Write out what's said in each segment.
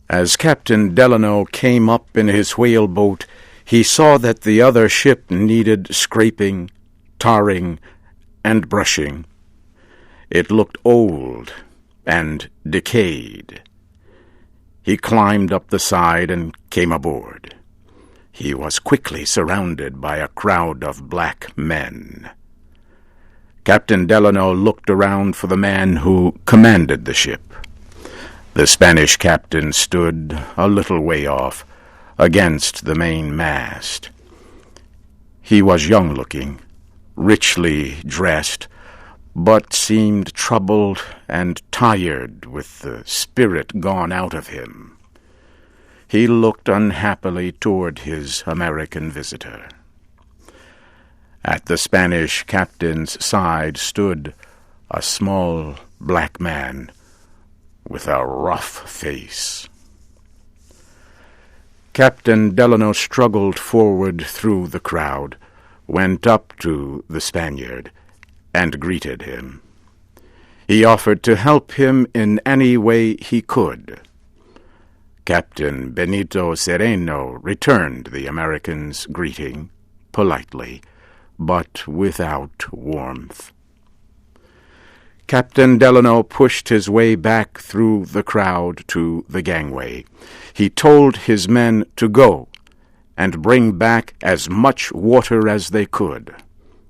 As Captain Delano came up in his whaleboat, he saw that the other ship needed scraping, tarring, and brushing. It looked old and decayed. He climbed up the side and came aboard. He was quickly surrounded by a crowd of black men. Captain Delano looked around for the man who commanded the ship. The Spanish captain stood a little way off, against the main mast. He was young-looking, richly dressed, but seemed troubled and tired with the spirit gone out of him. He looked unhappily toward his American visitor. At the Spanish captain's side stood a small black man with a rough face. Captain Delano struggled forward through the crowd, went up to the Spaniard, and greeted him. He offered to help him in any way he could. Captain Benito Cereno returned the American's greeting politely, but without warmth. Captain Delano pushed his way back through the crowd to the gangway. He told his men to go and bring back as much water as they could,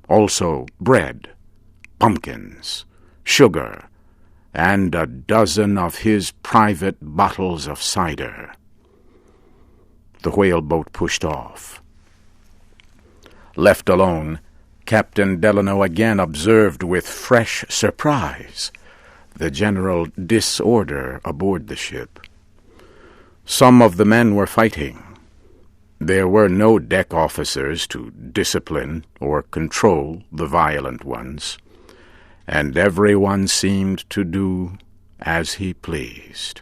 also bread, pumpkins, sugar, and a dozen of his private bottles of cider. The whaleboat pushed off. Left alone, Captain Delano again observed with fresh surprise the general disorder aboard the ship. Some of the men were fighting. There were no deck officers to discipline or control the violent ones, and everyone seemed to do as he pleased.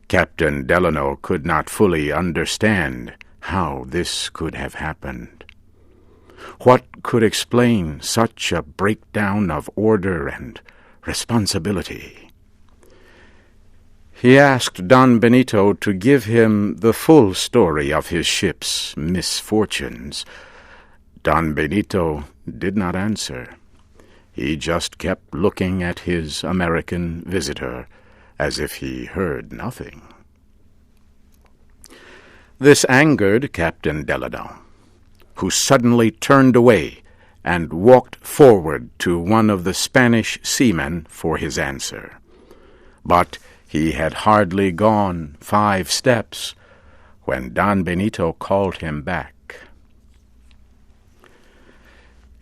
Captain Delano could not fully understand how this could have happened. What could explain such a breakdown of order and responsibility? He asked Don Benito to give him the full story of his ship's misfortunes. Don Benito did not answer. He just kept looking at his American visitor as if he heard nothing. This angered Captain Delano, who suddenly turned away and walked forward to one of the Spanish seamen for his answer. But he had hardly gone 5 steps when Don Benito called him back.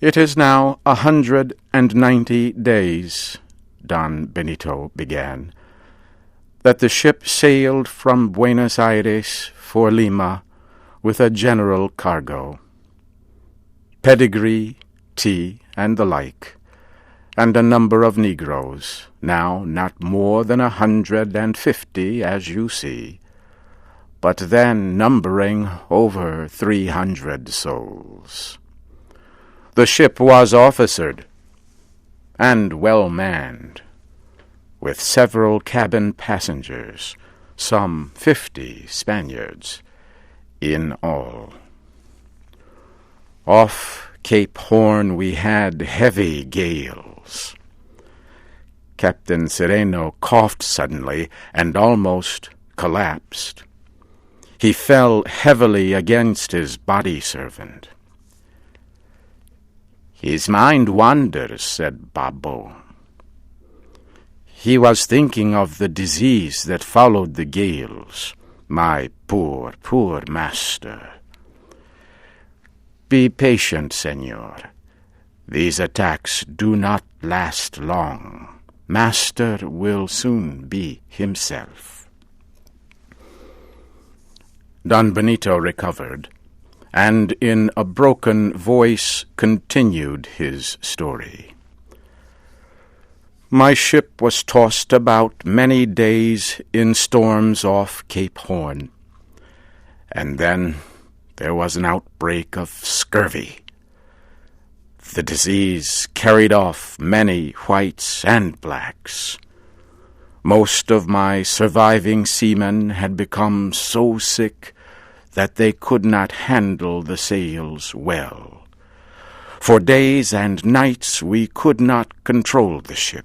"It is now 190 days," Don Benito began, "that the ship sailed from Buenos Aires for Lima with a general cargo. Pedigree, tea, and the like, and a number of Negroes, now not more than 150, as you see, but then numbering over 300 souls. The ship was officered and well manned, with several cabin passengers, some 50 Spaniards in all. Off Cape Horn we had heavy gales." Captain Cereno coughed suddenly and almost collapsed. He fell heavily against his body servant. "His mind wanders," said Babo. "He was thinking of the disease that followed the gales. My poor, poor master. Be patient, senor. These attacks do not last long. Master will soon be himself." Don Benito recovered, and in a broken voice continued his story. "My ship was tossed about many days in storms off Cape Horn, and then there was an outbreak of scurvy. The disease carried off many whites and blacks. Most of my surviving seamen had become so sick that they could not handle the sails well. For days and nights we could not control the ship.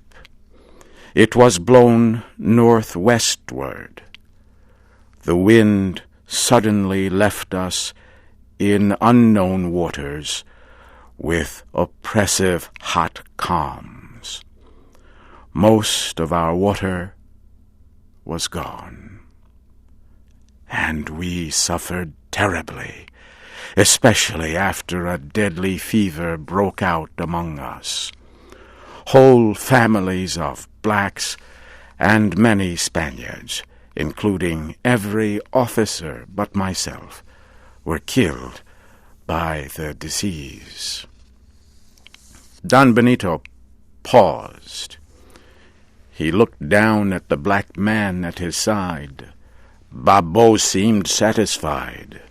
It was blown northwestward. The wind suddenly left us in unknown waters with oppressive hot calms. Most of our water was gone, and we suffered terribly, especially after a deadly fever broke out among us. Whole families of blacks and many Spaniards, including every officer but myself, were killed by the disease. Don Benito paused. He looked down at the black man at his side. Babo seemed satisfied.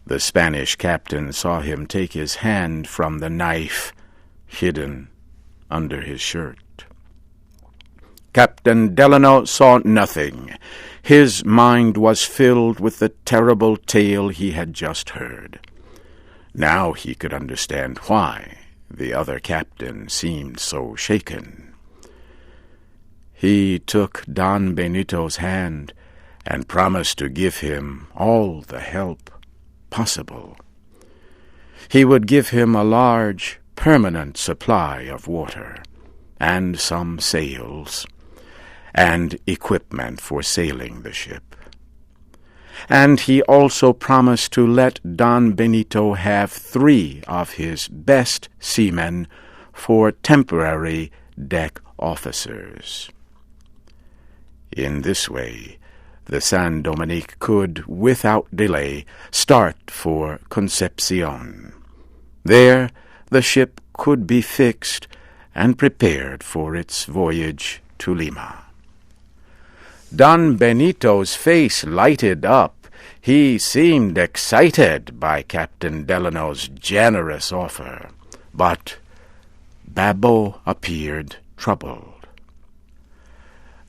The Spanish captain saw him take his hand from the knife hidden under his shirt. Captain Delano saw nothing. His mind was filled with the terrible tale he had just heard. Now he could understand why the other captain seemed so shaken. He took Don Benito's hand and promised to give him all the help possible. He would give him a large, permanent supply of water, and some sails, and equipment for sailing the ship. And he also promised to let Don Benito have 3 of his best seamen for temporary deck officers. In this way, the San Dominique could, without delay, start for Concepcion. There, the ship could be fixed and prepared for its voyage to Lima. Don Benito's face lighted up. He seemed excited by Captain Delano's generous offer, but Babo appeared troubled.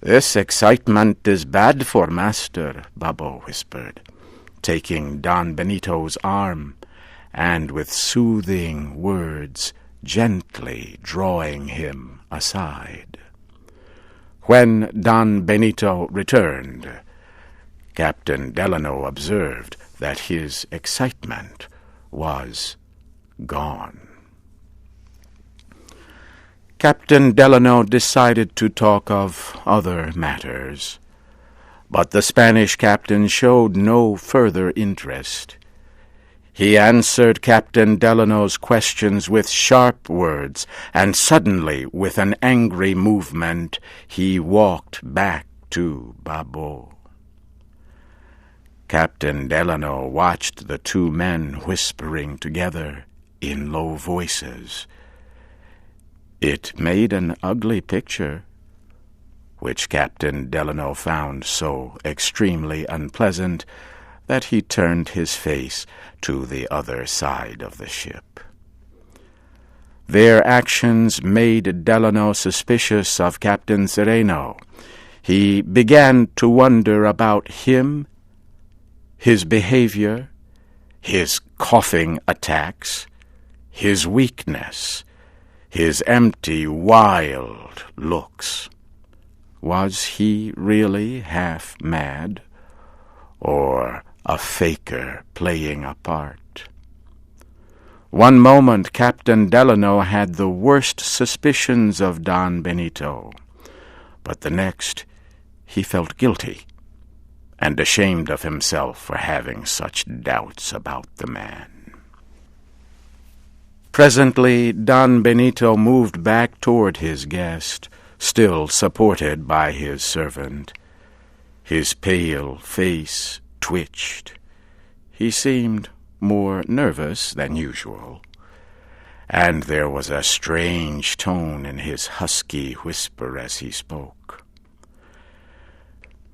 "This excitement is bad for master," Babo whispered, taking Don Benito's arm, and with soothing words gently drawing him aside. When Don Benito returned, Captain Delano observed that his excitement was gone. Captain Delano decided to talk of other matters, but the Spanish captain showed no further interest. He answered Captain Delano's questions with sharp words, and suddenly, with an angry movement, he walked back to Babo. Captain Delano watched the 2 men whispering together in low voices. It made an ugly picture, which Captain Delano found so extremely unpleasant that he turned his face to the other side of the ship. Their actions made Delano suspicious of Captain Cereno. He began to wonder about him, his behavior, his coughing attacks, his weakness, his empty, wild looks. Was he really half mad, or a faker playing a part? One moment Captain Delano had the worst suspicions of Don Benito, but the next he felt guilty and ashamed of himself for having such doubts about the man. Presently, Don Benito moved back toward his guest, still supported by his servant. His pale face twitched. He seemed more nervous than usual, and there was a strange tone in his husky whisper as he spoke.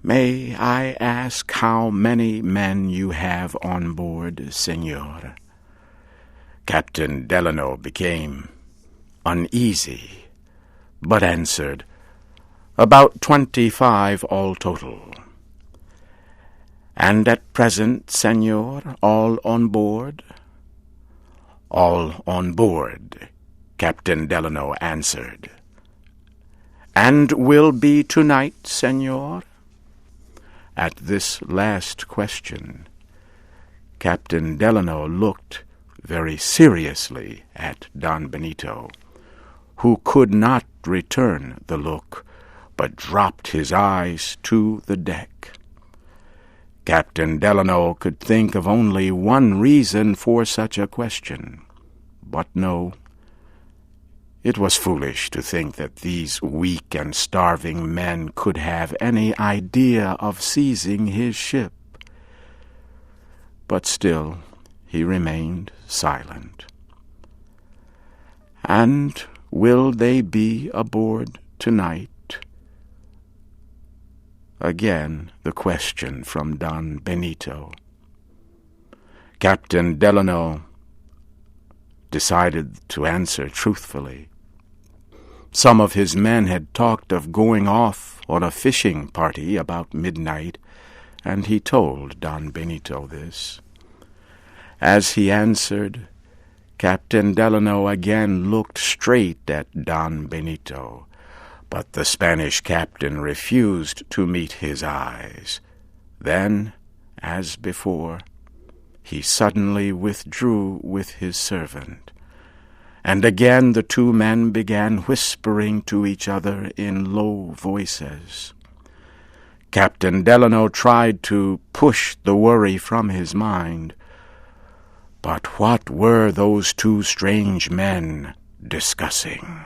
"May I ask how many men you have on board, Senor?" Captain Delano became uneasy, but answered, "About 25 all total." "And at present, Senor, all on board?" "All on board," Captain Delano answered. "And will be tonight, Senor?" At this last question, Captain Delano looked very seriously at Don Benito, who could not return the look, but dropped his eyes to the deck. Captain Delano could think of only one reason for such a question, but no, it was foolish to think that these weak and starving men could have any idea of seizing his ship. But still he remained silent. "And will they be aboard tonight?" Again the question from Don Benito. Captain Delano decided to answer truthfully. Some of his men had talked of going off on a fishing party about midnight, and he told Don Benito this. As he answered, Captain Delano again looked straight at Don Benito, but the Spanish captain refused to meet his eyes. Then, as before, he suddenly withdrew with his servant, and again the two men began whispering to each other in low voices. Captain Delano tried to push the worry from his mind, but what were those two strange men discussing?